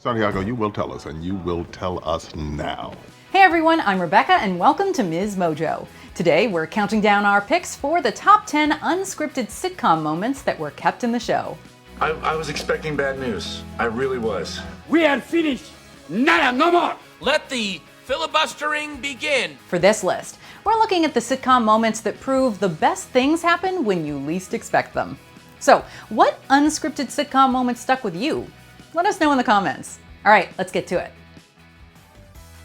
Santiago, you will tell us, and you will tell us now. Hey everyone, I'm Rebecca, and welcome to MsMojo. Today, we're counting down our picks for the top 10 unscripted sitcom moments that were kept in the show. I was expecting bad news. I really was. We are finished. Nada, no more. Let the filibustering begin. For this list, we're looking at the sitcom moments that prove the best things happen when you least expect them. So, what unscripted sitcom moment stuck with you? Let us know in the comments. All right, let's get to it.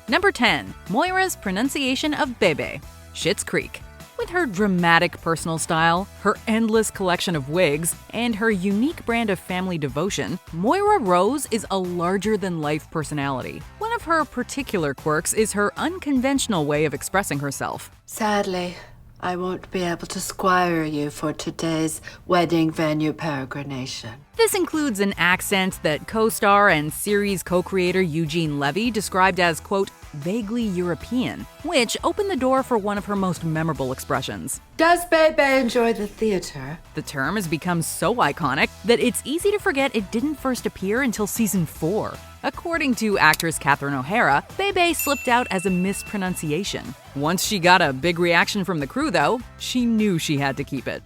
Number 10, Moira's pronunciation of Bébé, Schitt's Creek. With her dramatic personal style, her endless collection of wigs, and her unique brand of family devotion, Moira Rose is a larger-than-life personality. One of her particular quirks is her unconventional way of expressing herself. Sadly, I won't be able to squire you for today's wedding venue peregrination. This includes an accent that co-star and series co-creator Eugene Levy described as, quote, vaguely European, which opened the door for one of her most memorable expressions. Does Bébé enjoy the theater? The term has become so iconic that it's easy to forget it didn't first appear until season 4. According to actress Catherine O'Hara, Bébé slipped out as a mispronunciation. Once she got a big reaction from the crew, though, she knew she had to keep it.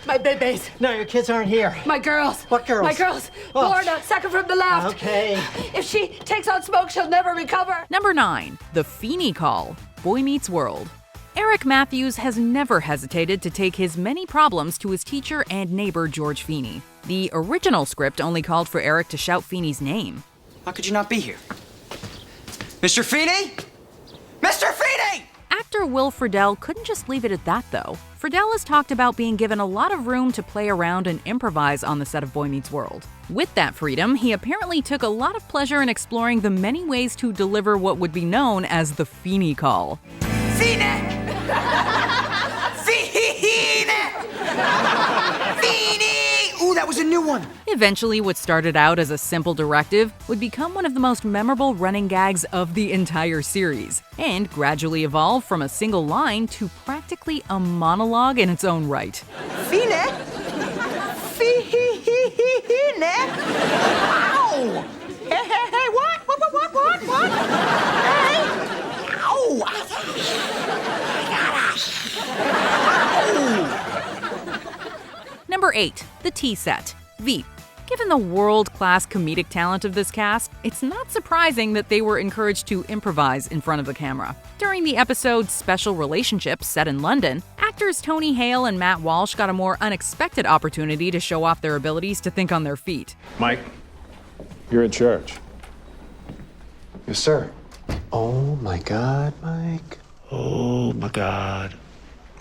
My babies. No, your kids aren't here. My girls. What girls? My girls. Oh. Lorna, second from the left. Okay. If she takes on smoke, she'll never recover. Number 9, the Feeny Call, Boy Meets World. Eric Matthews has never hesitated to take his many problems to his teacher and neighbor George Feeny. The original script only called for Eric to shout Feeny's name. How could you not be here? Mr. Feeny? Mr. Feeny! Actor Will Friedle couldn't just leave it at that, though. Friedle has talked about being given a lot of room to play around and improvise on the set of Boy Meets World. With that freedom, he apparently took a lot of pleasure in exploring the many ways to deliver what would be known as the Feeny Call. Feeny! Feeny! Feeny! Ooh, that was a new one. Eventually, what started out as a simple directive would become one of the most memorable running gags of the entire series, and gradually evolve from a single line to practically a monologue in its own right. Feeny! Feeny! Ow! Hey, what? What? Hey! Ow! Number 8, the tea set, Veep. Given the world-class comedic talent of this cast, it's not surprising that they were encouraged to improvise in front of the camera. During the episode's Special Relationship set in London, actors Tony Hale and Matt Walsh got a more unexpected opportunity to show off their abilities to think on their feet. Mike, you're in charge. Yes, sir. Oh my God, Mike. Oh my God.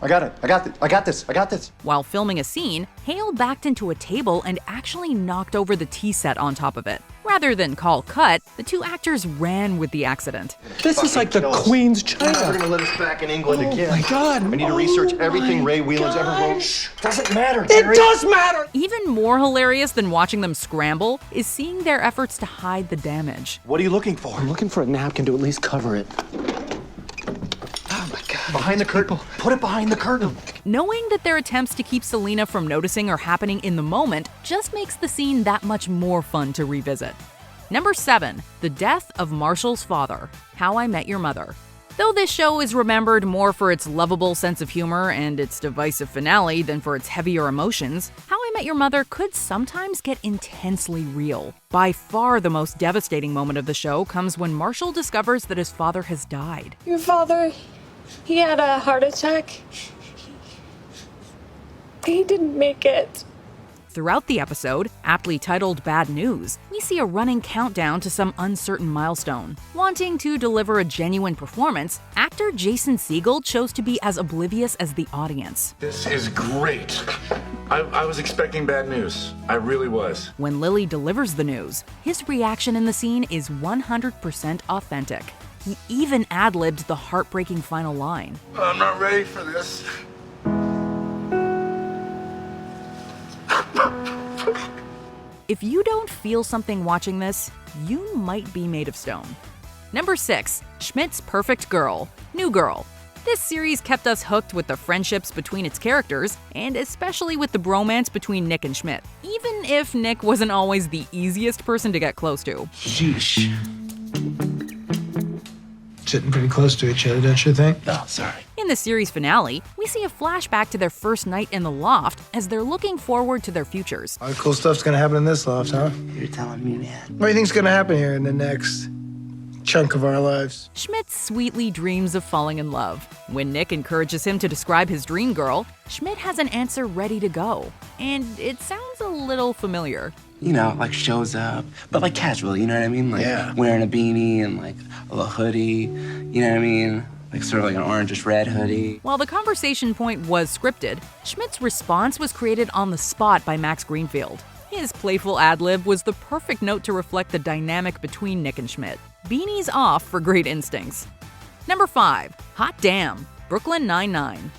I got it. I got this. While filming a scene, Hale backed into a table and actually knocked over the tea set on top of it. Rather than call cut, the two actors ran with the accident. This is like the Queen's China. They're gonna let us back in England again. Oh my God. We need to research everything Ray Whelan's ever wrote. Doesn't matter, Jerry. It does matter! Even more hilarious than watching them scramble is seeing their efforts to hide the damage. What are you looking for? I'm looking for a napkin to at least cover it. Oh my God. Behind the curtain. Put it behind the curtain. Knowing that their attempts to keep Selena from noticing are happening in the moment just makes the scene that much more fun to revisit. Number 7, the death of Marshall's father, How I Met Your Mother. Though this show is remembered more for its lovable sense of humor and its divisive finale than for its heavier emotions, How I Met Your Mother could sometimes get intensely real. By far the most devastating moment of the show comes when Marshall discovers that his father has died. Your father, he had a heart attack. He didn't make it. Throughout the episode, aptly titled Bad News, we see a running countdown to some uncertain milestone. Wanting to deliver a genuine performance, actor Jason Segel chose to be as oblivious as the audience. This is great. I was expecting bad news. I really was. When Lily delivers the news, his reaction in the scene is 100% authentic. He even ad-libbed the heartbreaking final line. I'm not ready for this. If you don't feel something watching this, you might be made of stone. Number 6, Schmidt's perfect girl, New Girl. This series kept us hooked with the friendships between its characters, and especially with the bromance between Nick and Schmidt, even if Nick wasn't always the easiest person to get close to. Sheesh. Sitting pretty close to each other, don't you think? Oh, sorry. In the series finale, we see a flashback to their first night in the loft as they're looking forward to their futures. All the cool stuff's gonna happen in this loft, huh? You're telling me, man. What do you think's gonna happen here in the next chunk of our lives? Schmidt sweetly dreams of falling in love. When Nick encourages him to describe his dream girl, Schmidt has an answer ready to go. And it sounds a little familiar. You know, like shows up, but like casual, you know what I mean? Like wearing a beanie and like a little hoodie, you know what I mean? Like sort of like an orangish red hoodie. While the conversation point was scripted, Schmidt's response was created on the spot by Max Greenfield. His playful ad-lib was the perfect note to reflect the dynamic between Nick and Schmidt. Beanies off for great instincts. Number 5, Hot Damn, Brooklyn Nine-Nine.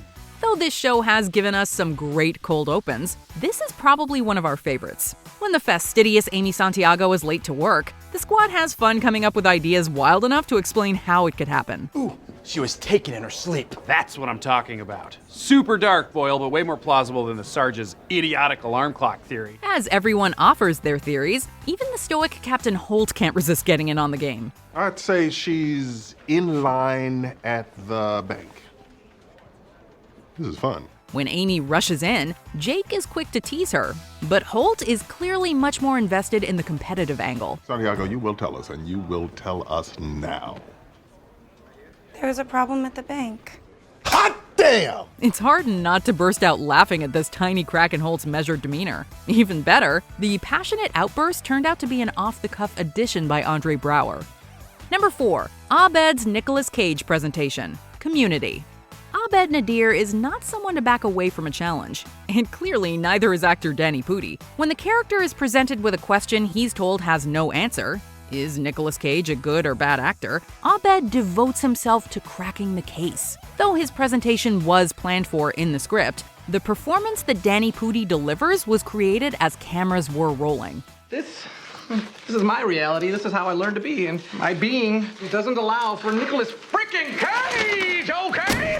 Though this show has given us some great cold opens, this is probably one of our favorites. When the fastidious Amy Santiago is late to work, the squad has fun coming up with ideas wild enough to explain how it could happen. Ooh, she was taken in her sleep. That's what I'm talking about. Super dark, Boyle, but way more plausible than the Sarge's idiotic alarm clock theory. As everyone offers their theories, even the stoic Captain Holt can't resist getting in on the game. I'd say she's in line at the bank. This is fun. When Amy rushes in, Jake is quick to tease her, but Holt is clearly much more invested in the competitive angle. Santiago, you will tell us, and you will tell us now. There was a problem at the bank. Hot damn! It's hard not to burst out laughing at this tiny crack in Holt's measured demeanor. Even better, the passionate outburst turned out to be an off-the-cuff addition by Andre Braugher. Number 4, Abed's Nicolas Cage presentation, Community. Abed Nadir is not someone to back away from a challenge, and clearly neither is actor Danny Pudi. When the character is presented with a question he's told has no answer, is Nicolas Cage a good or bad actor? Abed devotes himself to cracking the case. Though his presentation was planned for in the script, the performance that Danny Pudi delivers was created as cameras were rolling. This is my reality. This is how I learned to be, and my being doesn't allow for Nicolas freaking Cage, okay?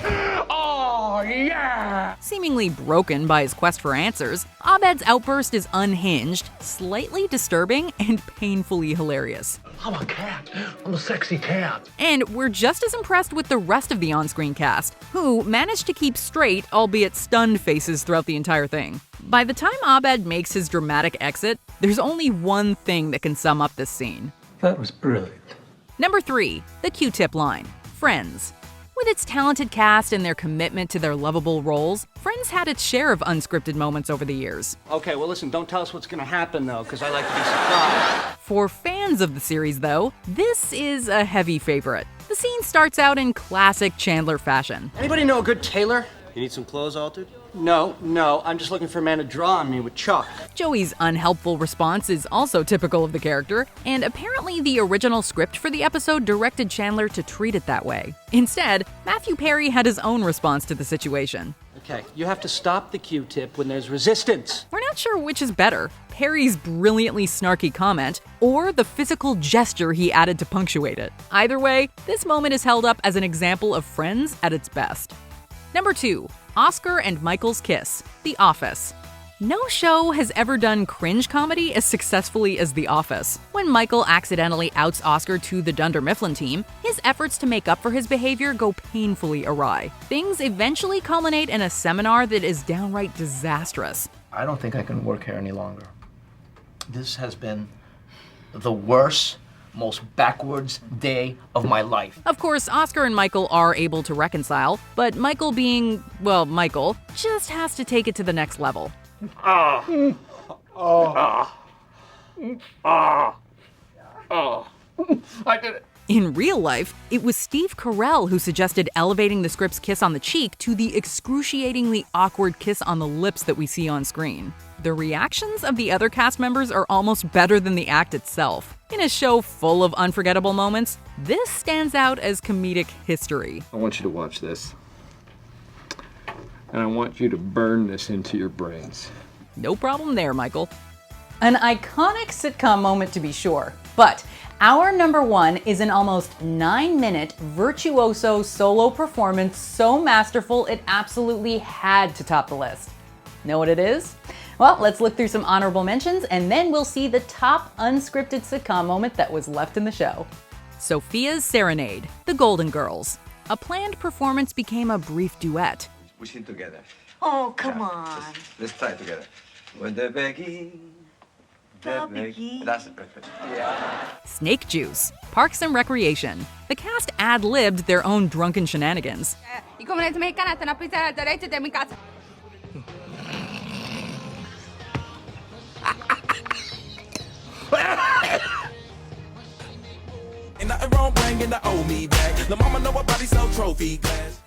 Oh, yeah! Seemingly broken by his quest for answers, Abed's outburst is unhinged, slightly disturbing, and painfully hilarious. I'm a cat. I'm a sexy cat. And we're just as impressed with the rest of the on-screen cast, who managed to keep straight, albeit stunned faces throughout the entire thing. By the time Abed makes his dramatic exit, there's only one thing that can sum up this scene. That was brilliant. Number 3, the Q-tip line, Friends. With its talented cast and their commitment to their lovable roles, Friends had its share of unscripted moments over the years. Okay, well listen, don't tell us what's gonna happen though, because I like to be surprised. For fans of the series though, this is a heavy favorite. The scene starts out in classic Chandler fashion. Anybody know a good tailor? You need some clothes altered? No, I'm just looking for a man to draw on me with chalk. Joey's unhelpful response is also typical of the character, and apparently the original script for the episode directed Chandler to treat it that way. Instead, Matthew Perry had his own response to the situation. Okay, you have to stop the Q-tip when there's resistance. We're not sure which is better, Perry's brilliantly snarky comment, or the physical gesture he added to punctuate it. Either way, this moment is held up as an example of Friends at its best. Number 2, Oscar and Michael's Kiss, The Office. No show has ever done cringe comedy as successfully as The Office. When Michael accidentally outs Oscar to the Dunder Mifflin team, his efforts to make up for his behavior go painfully awry. Things eventually culminate in a seminar that is downright disastrous. I don't think I can work here any longer. This has been the worst, most backwards day of my life. Of course, Oscar and Michael are able to reconcile, but Michael being, well, Michael, just has to take it to the next level. I did it. In real life, it was Steve Carell who suggested elevating the script's kiss on the cheek to the excruciatingly awkward kiss on the lips that we see on screen. The reactions of the other cast members are almost better than the act itself. In a show full of unforgettable moments, this stands out as comedic history. I want you to watch this. And I want you to burn this into your brains. No problem there, Michael. An iconic sitcom moment to be sure. But our number one is an almost 9-minute virtuoso solo performance so masterful it absolutely had to top the list. Know what it is? Well, let's look through some honorable mentions and then we'll see the top unscripted sitcom moment that was left in the show. Sophia's Serenade, The Golden Girls. A planned performance became a brief duet. We sing together. Oh, come on. Let's try together. When the begging, that's perfect. Yeah. Snake Juice, Parks and Recreation. The cast ad-libbed their own drunken shenanigans. Y como eres mexicana, te la pizza al derecho de mi casa.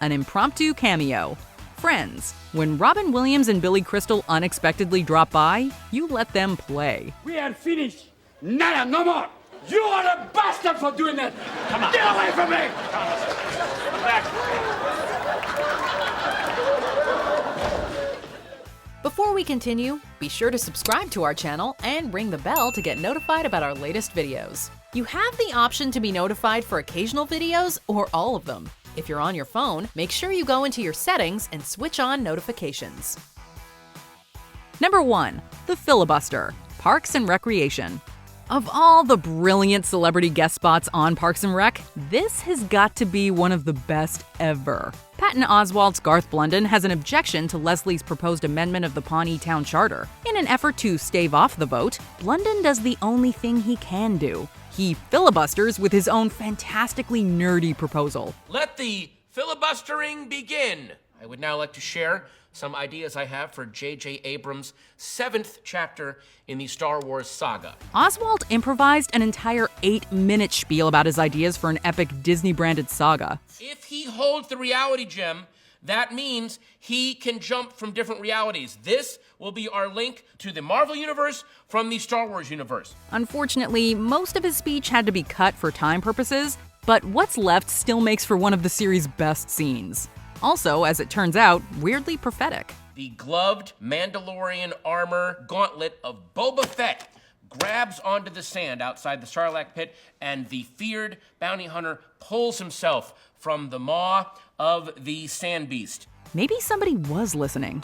An impromptu cameo. Friends. When Robin Williams and Billy Crystal unexpectedly drop by, you let them play. We are finished. Nada, no more. You are a bastard for doing that. Come on. Get away from me. Come back. Before we continue, be sure to subscribe to our channel and ring the bell to get notified about our latest videos. You have the option to be notified for occasional videos or all of them. If you're on your phone, make sure you go into your settings and switch on notifications. Number 1. The Filibuster, Parks and Recreation. Of all the brilliant celebrity guest spots on Parks and Rec, this has got to be one of the best ever. Patton Oswalt's Garth Blunden has an objection to Leslie's proposed amendment of the Pawnee Town Charter. In an effort to stave off the vote, Blunden does the only thing he can do. He filibusters with his own fantastically nerdy proposal. Let the filibustering begin. I would now like to share some ideas I have for J.J. Abrams' 7th chapter in the Star Wars saga. Oswalt improvised an entire 8-minute spiel about his ideas for an epic Disney-branded saga. If he holds the reality gem, that means he can jump from different realities. This will be our link to the Marvel Universe from the Star Wars universe. Unfortunately, most of his speech had to be cut for time purposes, but what's left still makes for one of the series' best scenes. Also, as it turns out, weirdly prophetic. The gloved Mandalorian armor gauntlet of Boba Fett grabs onto the sand outside the Sarlacc pit, and the feared bounty hunter pulls himself from the maw of the sand beast. Maybe somebody was listening.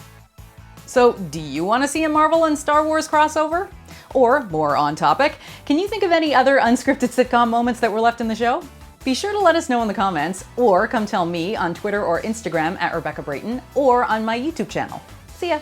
So, do you want to see a Marvel and Star Wars crossover? Or, more on topic, can you think of any other unscripted sitcom moments that were left in the show? Be sure to let us know in the comments, or come tell me on Twitter or Instagram at Rebecca Brayton, or on my YouTube channel. See ya!